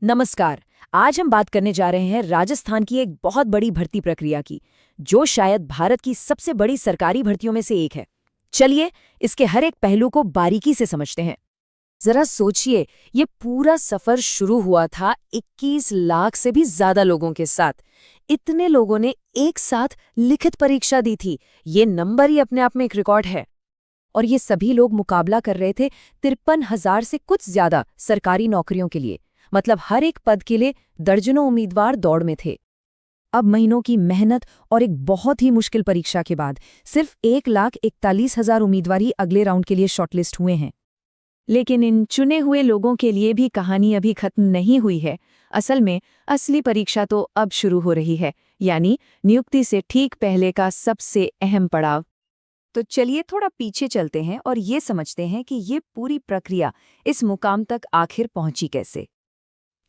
नमस्कार। आज हम बात करने जा रहे हैं राजस्थान की एक बहुत बड़ी भर्ती प्रक्रिया की, जो शायद भारत की सबसे बड़ी सरकारी भर्तियों में से एक है। चलिए, इसके हर एक पहलू को बारीकी से समझते हैं। जरा सोचिए, ये पूरा सफर शुरू हुआ था 21 लाख से भी ज्यादा लोगों के साथ। इतने लोगों ने एक साथ लिखित परीक्षा दी थी। ये नंबर ही अपने आप में एक रिकॉर्ड है। और ये सभी लोग मुकाबला कर रहे थे 53,000 से कुछ ज्यादा सरकारी नौकरियों के लिए। मतलब हर एक पद के लिए दर्जनों उम्मीदवार दौड़ में थे। अब महीनों की मेहनत और एक बहुत ही मुश्किल परीक्षा के बाद सिर्फ 1,41,000 उम्मीदवार ही अगले राउंड के लिए शॉर्टलिस्ट हुए हैं। लेकिन इन चुने हुए लोगों के लिए भी कहानी अभी खत्म नहीं हुई है। असल में असली परीक्षा तो अब शुरू हो रही है, यानी नियुक्ति से ठीक पहले का सबसे अहम पड़ाव। तो चलिए थोड़ा पीछे चलते हैं और ये समझते हैं कि ये पूरी प्रक्रिया इस मुकाम तक आखिर पहुंची कैसे।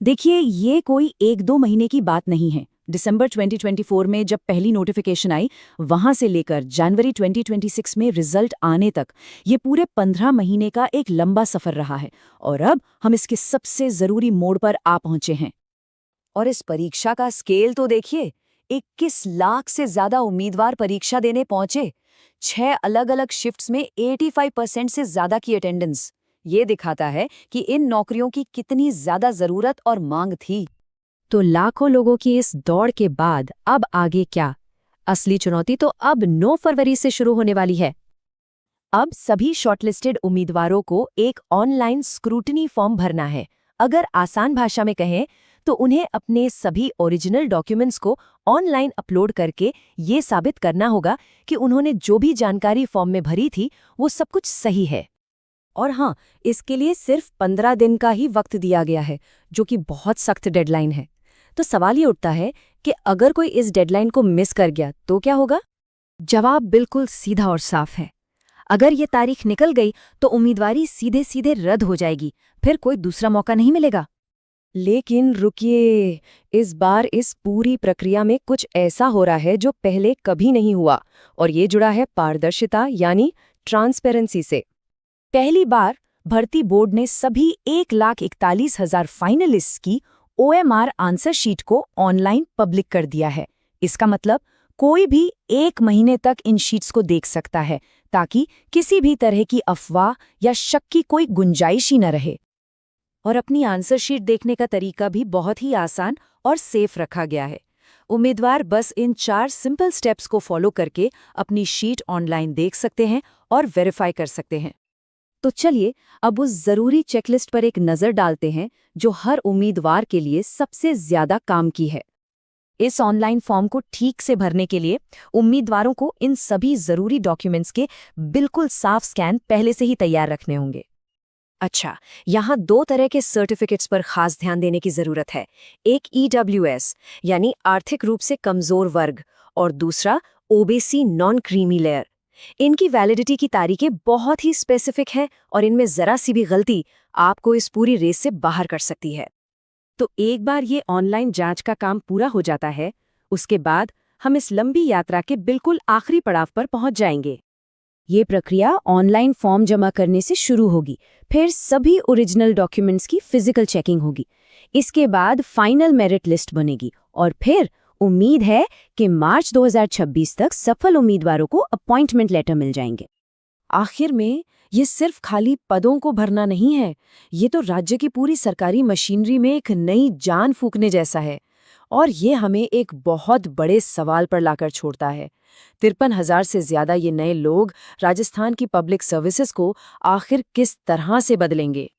देखिए, ये कोई 1-2 महीने की बात नहीं है। दिसंबर 2024 में जब पहली नोटिफिकेशन आई, वहां से लेकर जनवरी 2026 में रिजल्ट आने तक ये पूरे 15 महीने का एक लंबा सफर रहा है। और अब हम इसके सबसे जरूरी मोड़ पर आ पहुंचे हैं। और इस परीक्षा का स्केल तो देखिए, 21 लाख से ज्यादा उम्मीदवार परीक्षा देने पहुंचे। 6 अलग अलग शिफ्ट्स में 85% से ज्यादा की अटेंडेंस। ये दिखाता है कि इन नौकरियों की कितनी ज्यादा जरूरत और मांग थी। तो लाखों लोगों की इस दौड़ के बाद अब आगे क्या? असली चुनौती तो अब 9 फरवरी से शुरू होने वाली है। अब सभी शॉर्टलिस्टेड उम्मीदवारों को एक ऑनलाइन स्क्रूटनी फॉर्म भरना है। अगर आसान भाषा में कहें तो उन्हें अपने सभी ओरिजिनल डॉक्यूमेंट्स को ऑनलाइन अपलोड करके ये साबित करना होगा कि उन्होंने जो भी जानकारी फॉर्म में भरी थी वो सब कुछ सही है। और हाँ, इसके लिए सिर्फ 15 दिन का ही वक्त दिया गया है, जो कि बहुत सख्त डेडलाइन है। तो सवाल ये उठता है कि अगर कोई इस डेडलाइन को मिस कर गया तो क्या होगा? जवाब बिल्कुल सीधा और साफ है। अगर ये तारीख निकल गई तो उम्मीदवारी सीधे सीधे रद्द हो जाएगी, फिर कोई दूसरा मौका नहीं मिलेगा। लेकिन रुकिए, इस बार इस पूरी प्रक्रिया में कुछ ऐसा हो रहा है जो पहले कभी नहीं हुआ, और ये जुड़ा है पारदर्शिता यानी ट्रांसपेरेंसी से। पहली बार भर्ती बोर्ड ने सभी 1,41,000 फाइनलिस्ट्स की OMR आंसर शीट को ऑनलाइन पब्लिक कर दिया है। इसका मतलब कोई भी 1 महीने तक इन शीट्स को देख सकता है, ताकि किसी भी तरह की अफवाह या शक की कोई गुंजाइश ही न रहे। और अपनी आंसर शीट देखने का तरीका भी बहुत ही आसान और सेफ रखा गया है। उम्मीदवार बस इन 4 सिंपल स्टेप्स को फॉलो करके अपनी शीट ऑनलाइन देख सकते हैं और वेरीफाई कर सकते हैं। तो चलिए अब उस जरूरी चेकलिस्ट पर एक नजर डालते हैं जो हर उम्मीदवार के लिए सबसे ज्यादा काम की है। इस ऑनलाइन फॉर्म को ठीक से भरने के लिए उम्मीदवारों को इन सभी जरूरी डॉक्यूमेंट्स के बिल्कुल साफ स्कैन पहले से ही तैयार रखने होंगे। अच्छा, यहाँ 2 तरह के सर्टिफिकेट्स पर खास ध्यान देने की जरूरत है। एक EWS यानी आर्थिक रूप से कमजोर वर्ग, और दूसरा OBC नॉन क्रीमी लेयर। इनकी वैलिडिटी की तारीखें बहुत ही स्पेसिफिक हैं और इनमें जरा सी भी गलती आपको इस पूरी रेस से बाहर कर सकती है। तो एक बार ये ऑनलाइन जांच का काम पूरा हो जाता है, उसके बाद हम इस लंबी यात्रा के बिल्कुल आखिरी पड़ाव पर पहुंच जाएंगे। ये प्रक्रिया ऑनलाइन फॉर्म जमा करने से शुरू होगी, फिर सभी ओरिजिनल डॉक्यूमेंट्स की फिजिकल चेकिंग होगी। इसके बाद फाइनल मेरिट लिस्ट बनेगी और फिर उम्मीद है कि मार्च 2026 तक सफल उम्मीदवारों को अपॉइंटमेंट लेटर मिल जाएंगे। आखिर में ये सिर्फ खाली पदों को भरना नहीं है, ये तो राज्य की पूरी सरकारी मशीनरी में एक नई जान फूंकने जैसा है। और ये हमें एक बहुत बड़े सवाल पर लाकर छोड़ता है। 53,000 से ज्यादा ये नए लोग राजस्थान की पब्लिक सर्विसेज को आखिर किस तरह से बदलेंगे?